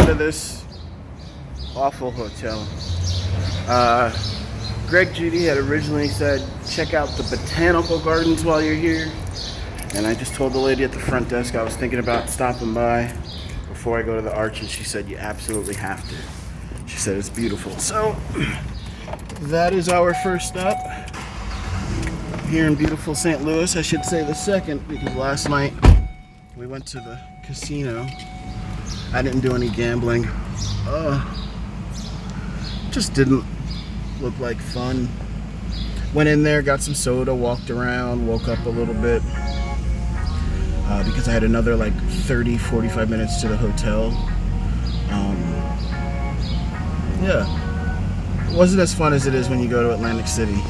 down to this awful hotel. Greg Judy had originally said, check out the Botanical Gardens while you're here. And I just told the lady at the front desk I was thinking about stopping by before I go to the Arch, and she said, you absolutely have to. She said it's beautiful. So that is our first stop here in beautiful St. Louis. I should say the second, because last night we went to the casino. I didn't do any gambling. Just didn't look like fun. Went in there, got some soda, walked around, woke up a little bit because I had another like 30-45 minutes to the hotel. Yeah, it wasn't as fun as it is when you go to Atlantic City.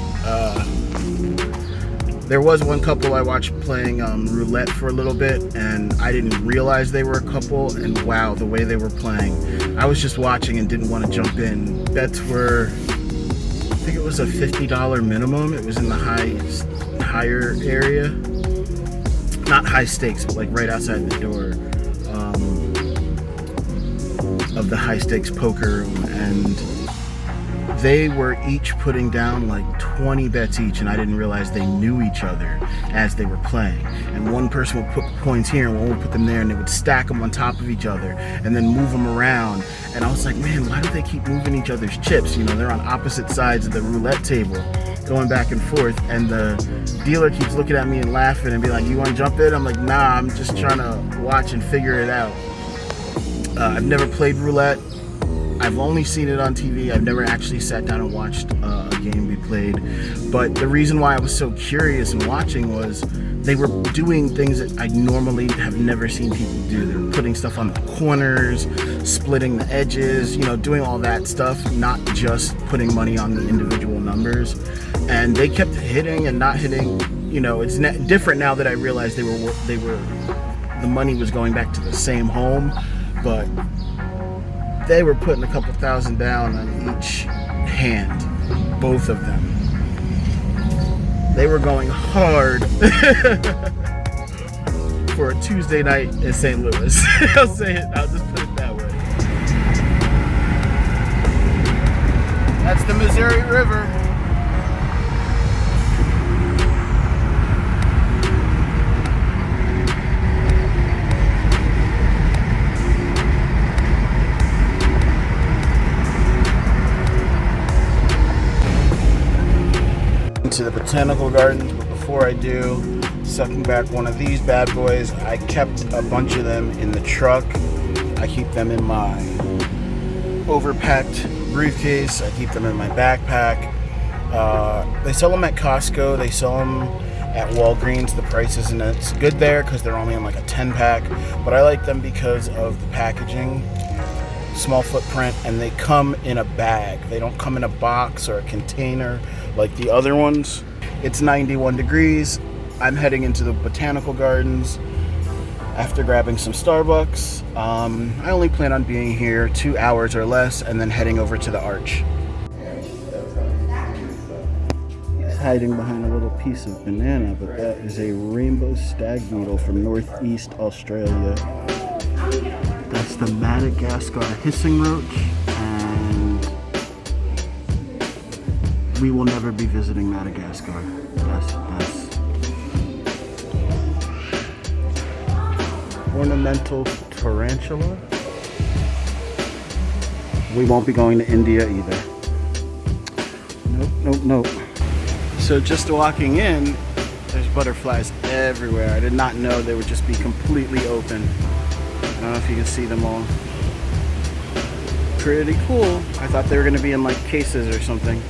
There was one couple I watched playing roulette for a little bit, and I didn't realize they were a couple, and wow, the way they were playing. I was just watching and didn't want to jump in. Bets were, I think it was a $50 minimum. It was in the higher area. Not high stakes, but like right outside the door of the high stakes poker room, and they were each putting down like 20 bets each, and I didn't realize they knew each other as they were playing. And one person would put points here and one would put them there, and they would stack them on top of each other and then move them around. And I was like, man, why do they keep moving each other's chips? You know, they're on opposite sides of the roulette table going back and forth, and the dealer keeps looking at me and laughing and be like, you want to jump in? I'm like, nah, I'm just trying to watch and figure it out. I've never played roulette. I've only seen it on TV. I've never actually sat down and watched a game be played. But the reason why I was so curious and watching was they were doing things that I normally have never seen people do. They were putting stuff on the corners, splitting the edges, you know, doing all that stuff, not just putting money on the individual numbers. And they kept hitting and not hitting. You know, it's different now that I realized the money was going back to the same home, but they were putting a couple thousand down on each hand, both of them. They were going hard for a Tuesday night in St. Louis. I'll just put it that way. That's the Missouri River. To the Botanical Gardens, but before I do, sucking back one of these bad boys. I kept a bunch of them in the truck. I keep them in my overpacked briefcase. I keep them in my backpack. They sell them at Costco. They sell them at Walgreens. The price isn't as good there because they're only in like a 10-pack, but I like them because of the packaging. Small footprint, and they come in a bag. They don't come in a box or a container like the other ones. It's 91 degrees. I'm heading into the Botanical Gardens after grabbing some Starbucks. I only plan on being here 2 hours or less and then heading over to the Arch. He's hiding behind a little piece of banana, but that is a rainbow stag beetle from Northeast Australia. That's the Madagascar hissing roach, and we will never be visiting Madagascar. That's ornamental tarantula. We won't be going to India either. Nope. So just walking in, there's butterflies everywhere. I did not know they would just be completely open. I don't know if you can see them all. Pretty cool. I thought they were going to be in like cases or something.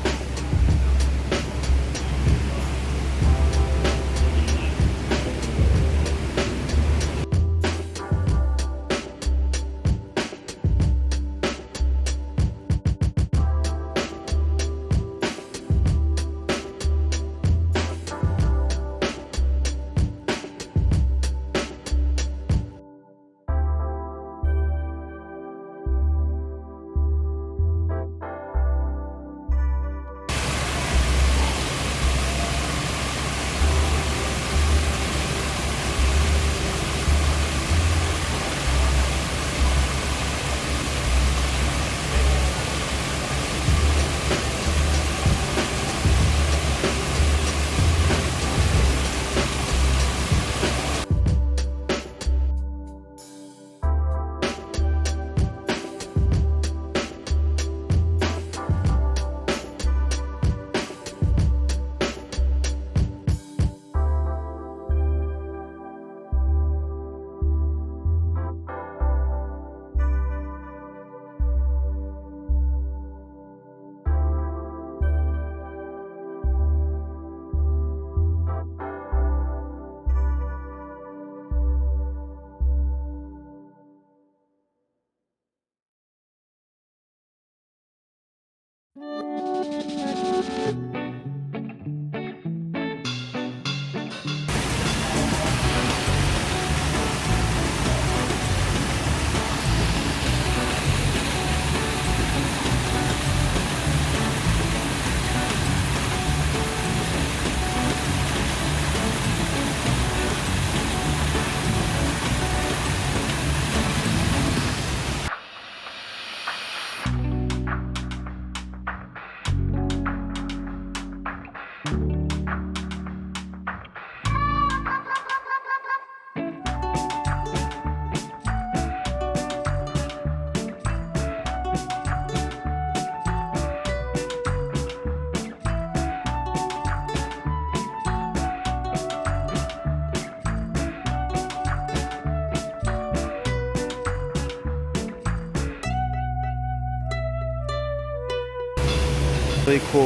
really cool.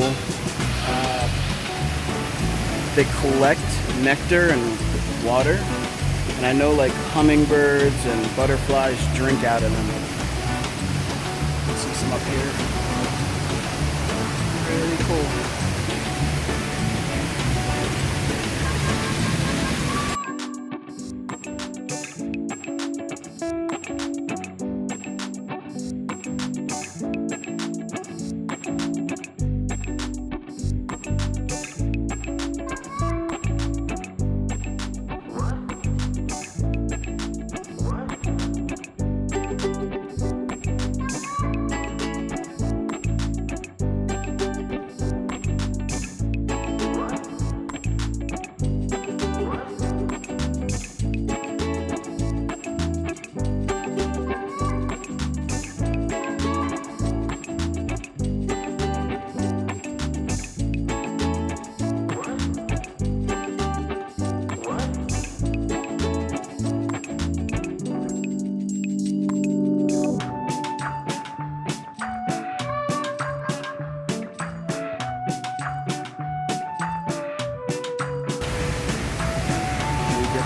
They collect nectar and water, and I know like hummingbirds and butterflies drink out of them. See some up here. Really cool.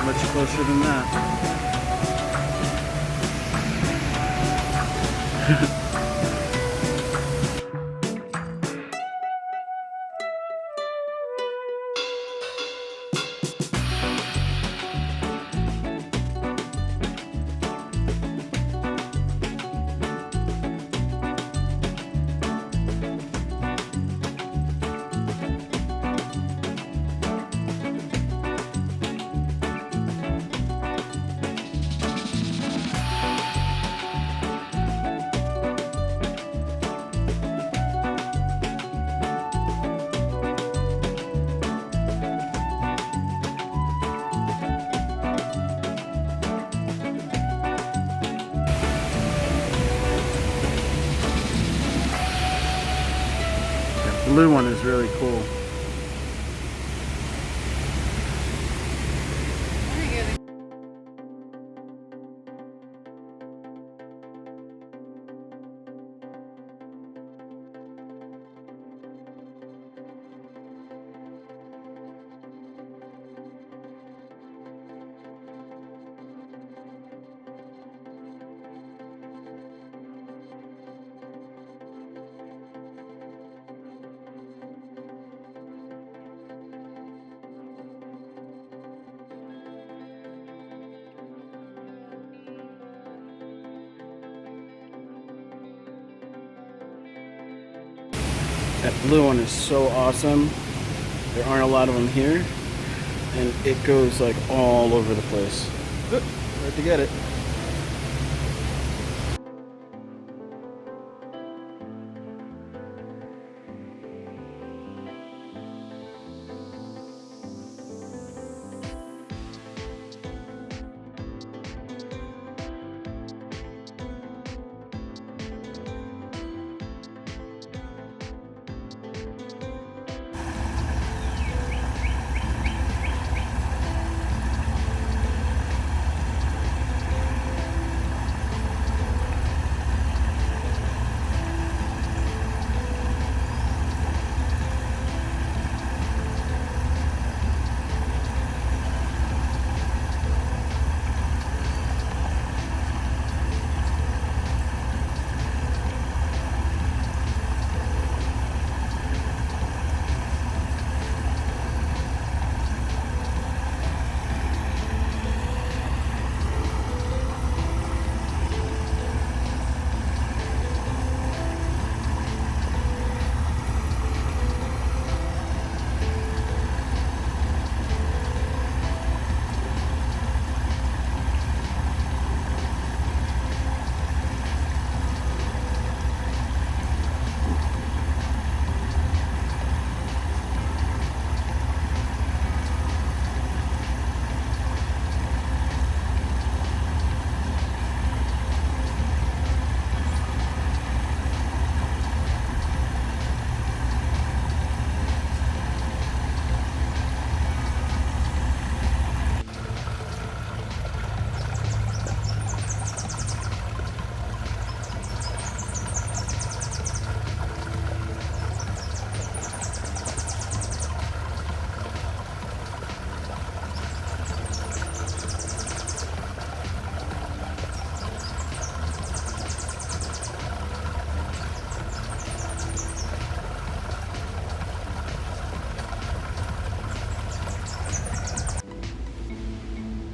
Much closer than that. The blue one is really cool. That blue one is so awesome. There aren't a lot of them here, and it goes like all over the place. Oop, hard to get it.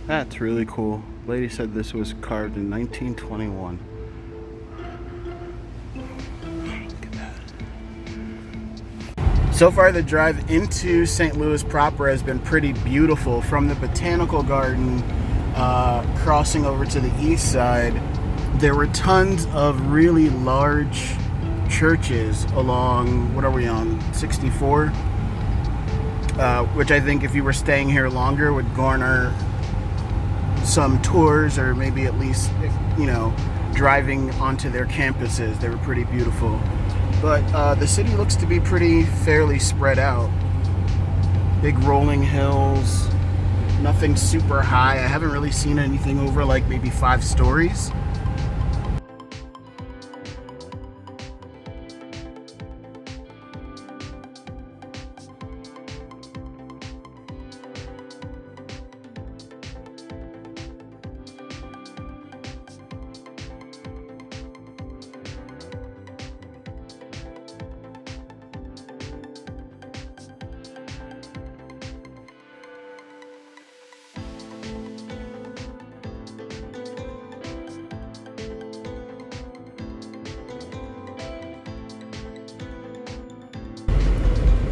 That's really cool. Lady said this was carved in 1921. Look at that. So far, the drive into St. Louis proper has been pretty beautiful. From the Botanical Garden, crossing over to the east side, there were tons of really large churches along, what are we on, 64? Which I think if you were staying here longer would garner some tours, or maybe at least, driving onto their campuses. They were pretty beautiful. But the city looks to be fairly spread out. Big rolling hills, nothing super high. I haven't really seen anything over like maybe 5 stories.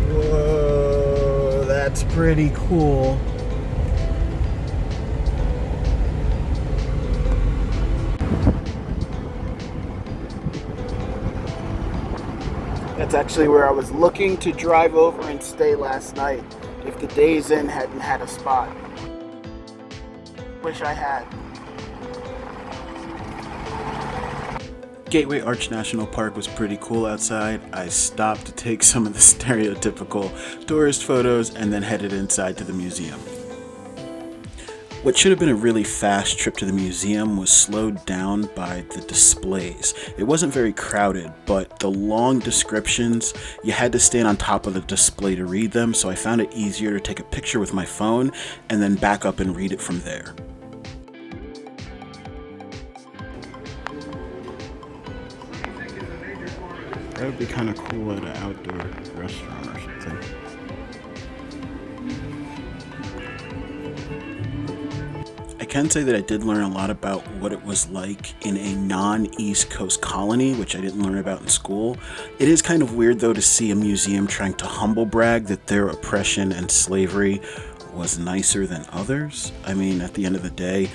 Whoa, that's pretty cool. That's actually where I was looking to drive over and stay last night if the Days Inn hadn't had a spot. Wish I had. Gateway Arch National Park was pretty cool outside. I stopped to take some of the stereotypical tourist photos and then headed inside to the museum. What should have been a really fast trip to the museum was slowed down by the displays. It wasn't very crowded, but the long descriptions, you had to stand on top of the display to read them, so I found it easier to take a picture with my phone and then back up and read it from there. That would be kind of cool at an outdoor restaurant or something. I can say that I did learn a lot about what it was like in a non-East Coast colony, which I didn't learn about in school. It is kind of weird, though, to see a museum trying to humble brag that their oppression and slavery was nicer than others. I mean, at the end of the day,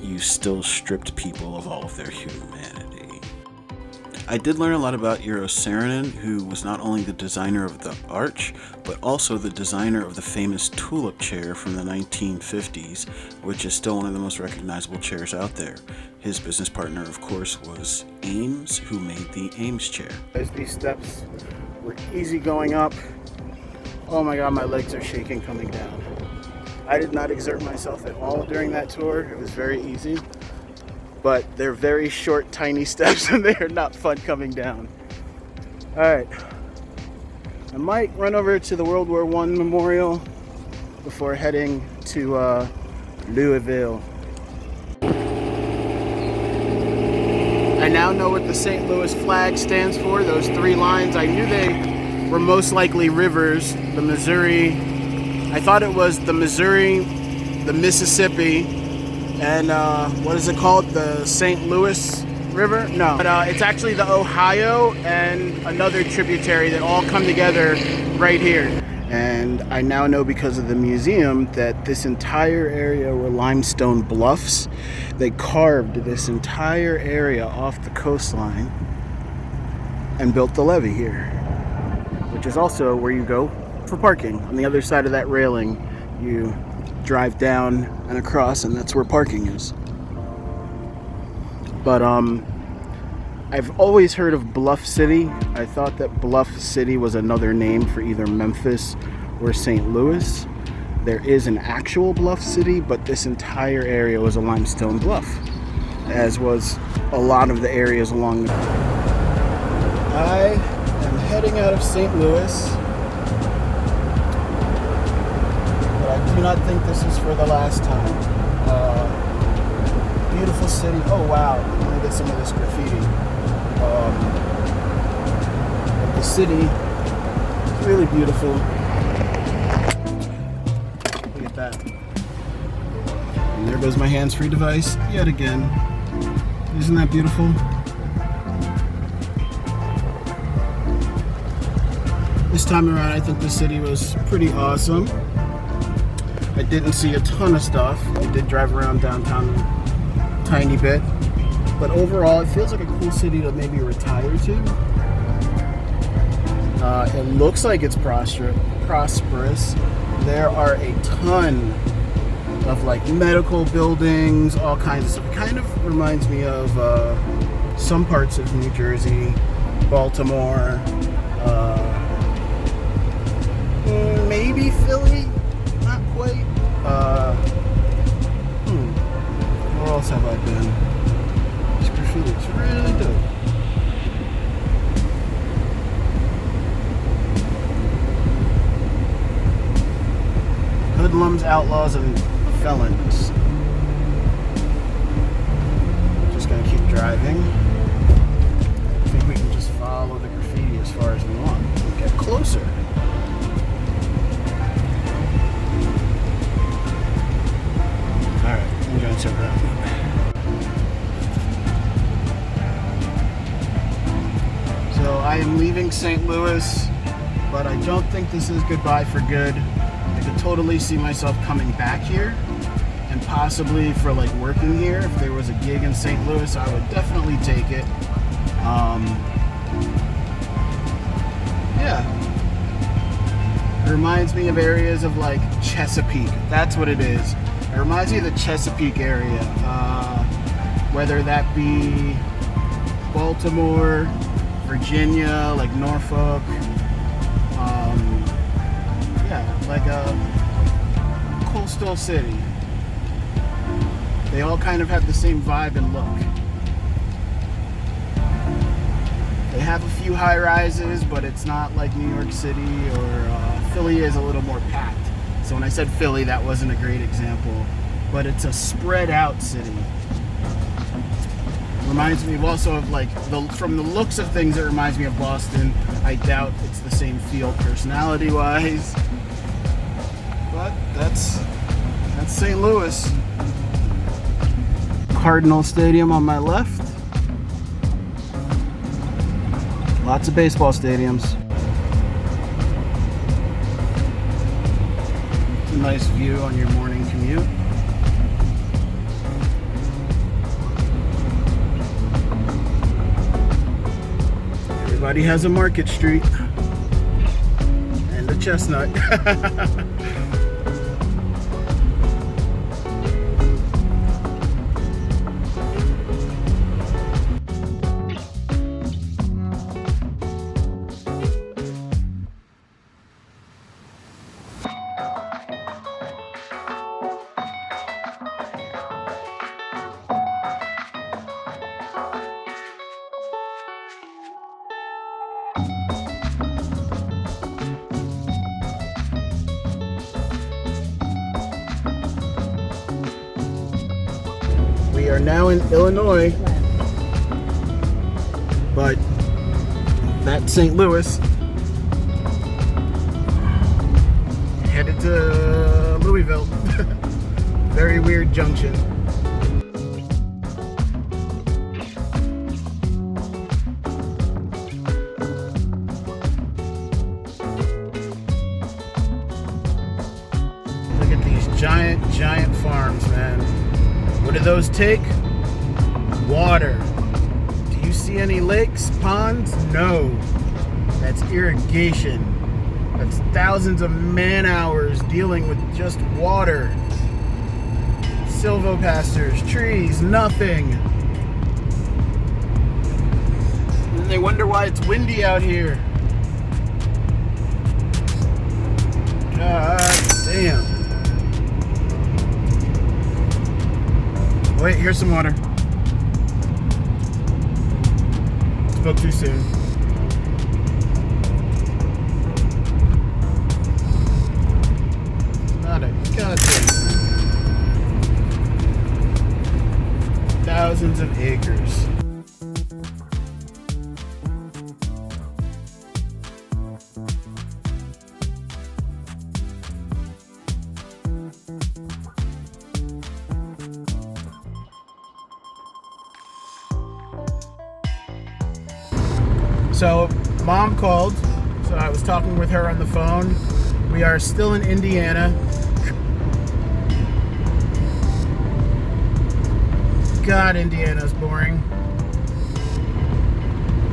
you still stripped people of all of their humanity. I did learn a lot about Eero Saarinen, who was not only the designer of the arch, but also the designer of the famous tulip chair from the 1950s, which is still one of the most recognizable chairs out there. His business partner, of course, was Ames, who made the Ames chair. As these steps were easy going up, oh my god, my legs are shaking coming down. I did not exert myself at all during that tour. It was very easy. But they're very short, tiny steps, and they are not fun coming down. Alright. I might run over to the World War I Memorial before heading to Louisville. I now know what the St. Louis flag stands for, those 3 lines. I knew they were most likely rivers. The Missouri, I thought it was the Missouri, the Mississippi, and what is it called? The St. Louis River? No, but it's actually the Ohio and another tributary that all come together right here. And I now know because of the museum that this entire area were limestone bluffs. They carved this entire area off the coastline and built the levee here, which is also where you go for parking. On the other side of that railing, you drive down and across, and that's where parking is. But I've always heard of Bluff City. I thought that Bluff City was another name for either Memphis or St. Louis. There is an actual Bluff City, but this entire area was a limestone bluff, as was a lot of the areas along the... I am heading out of St. Louis. I do not think this is for the last time. Beautiful city. Oh wow, let me get some of this graffiti. But the city is really beautiful. Look at that. And there goes my hands-free device yet again. Isn't that beautiful? This time around, I think the city was pretty awesome. I didn't see a ton of stuff. I did drive around downtown a tiny bit. But overall, it feels like a cool city to maybe retire to. It looks like it's prosperous. There are a ton of like medical buildings, all kinds of stuff. It kind of reminds me of some parts of New Jersey, Baltimore, maybe Philly, not quite. Where else have I been? This graffiti is really dope. Hoodlums, outlaws, and felons. Just gonna keep driving. I think we can just follow the graffiti as far as we want and get closer. Alright, I'm gonna turn around. So I am leaving St. Louis, but I don't think this is goodbye for good. I could totally see myself coming back here and possibly for like working here. If there was a gig in St. Louis, I would definitely take it. Yeah. It reminds me of areas of like Chesapeake. That's what it is. It reminds me of the Chesapeake area. Whether that be Baltimore, Virginia, like Norfolk. Yeah, like a coastal city. They all kind of have the same vibe and look. They have a few high rises, but it's not like New York City or Philly is a little more packed. So when I said Philly, that wasn't a great example, but it's a spread out city. Reminds me also of like, from the looks of things, it reminds me of Boston. I doubt it's the same feel personality wise, but that's St. Louis. Cardinal Stadium on my left. Lots of baseball stadiums. It's a nice view on your morning commute. Everybody has a Market Street and a Chestnut. We are now in Illinois, but that's St. Louis. Headed to Louisville. Very weird junction. Look at these giant farms, man. What do those take? Water. Do you see any lakes, ponds? No. That's irrigation. That's thousands of man hours dealing with just water. Silvopastures, trees, nothing. And they wonder why it's windy out here. God damn. Wait, here's some water. Spoke too soon. Not a goddamn. Thousands of acres. So Mom called, so I was talking with her on the phone. We are still in Indiana. God, Indiana's boring.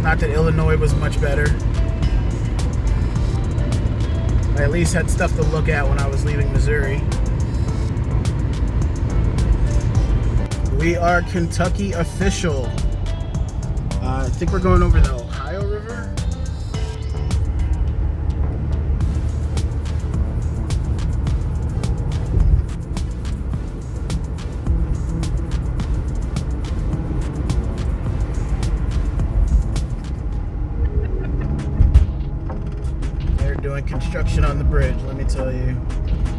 Not that Illinois was much better. I at least had stuff to look at when I was leaving Missouri. We are Kentucky official. I think we're going over the Ohio River. They're doing construction on the bridge, let me tell you.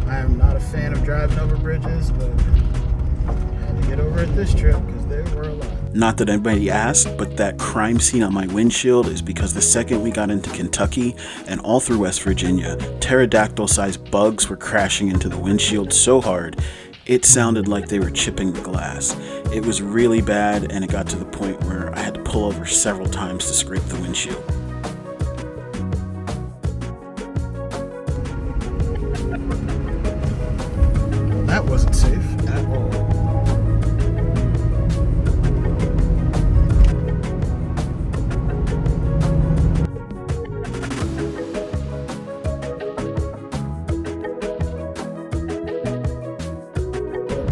I am not a fan of driving over bridges, but I had to get over it this trip because there were a lot. Not that anybody asked, but that crime scene on my windshield is because the second we got into Kentucky and all through West Virginia, pterodactyl-sized bugs were crashing into the windshield so hard, it sounded like they were chipping the glass. It was really bad, and it got to the point where I had to pull over several times to scrape the windshield. That wasn't safe at all.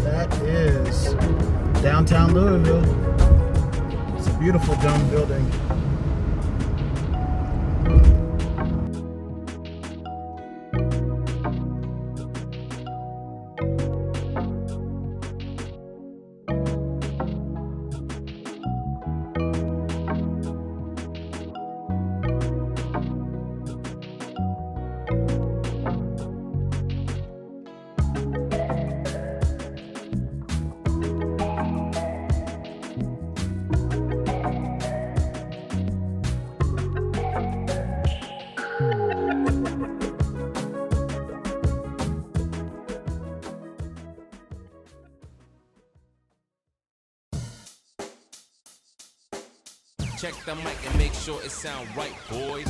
That is downtown Louisville. It's a beautiful dome building. Check the mic and make sure it sound right, boys.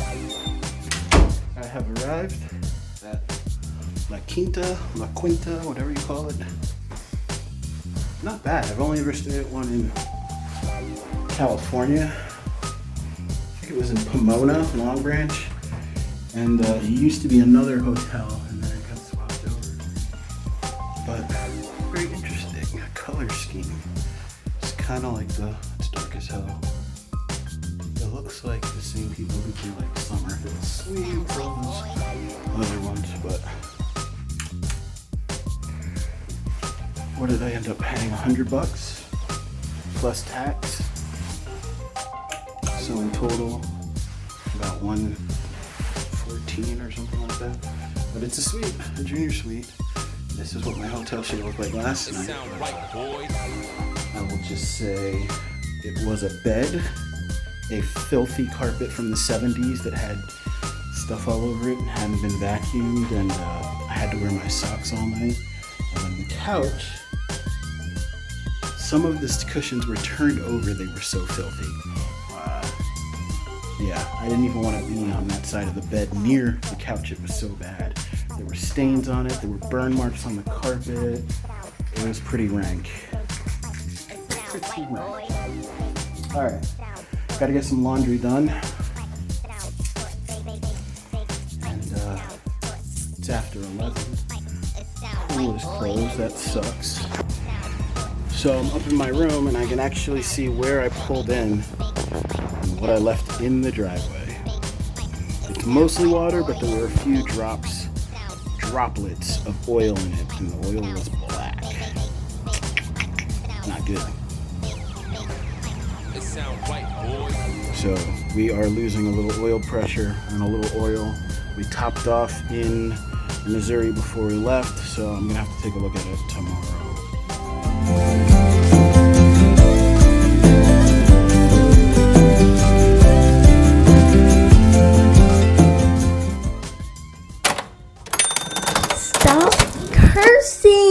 I have arrived at La Quinta, whatever you call it. Not bad. I've only ever stayed at one in California. I think it was in Pomona, Long Branch. And it used to be another hotel, and then it got swapped over. But very interesting color scheme. It's kind of like it's dark as hell. It looks like the same people who do like Summerhill Suites, all those other ones, but what did I end up paying? $100 plus tax. So in total, about $114 or something like that. But it's a suite, a junior suite. This is what my hotel should look like last night. I will just say it was a bed, a filthy carpet from the 70s that had stuff all over it and hadn't been vacuumed, and I had to wear my socks all night. And then the couch, some of the cushions were turned over, they were so filthy. Yeah, I didn't even want to be on that side of the bed near the couch, it was so bad. There were stains on it, there were burn marks on the carpet. It was pretty rank. Pretty rank. Alright. Gotta get some laundry done. And it's after 11. Pool is closed, that sucks. So I'm up in my room and I can actually see where I pulled in and what I left in the driveway. It's mostly water, but there were a few droplets of oil in it, and the oil was black. Not good. So we are losing a little oil pressure and a little oil. We topped off in Missouri before we left, so I'm gonna have to take a look at it tomorrow. Stop cursing!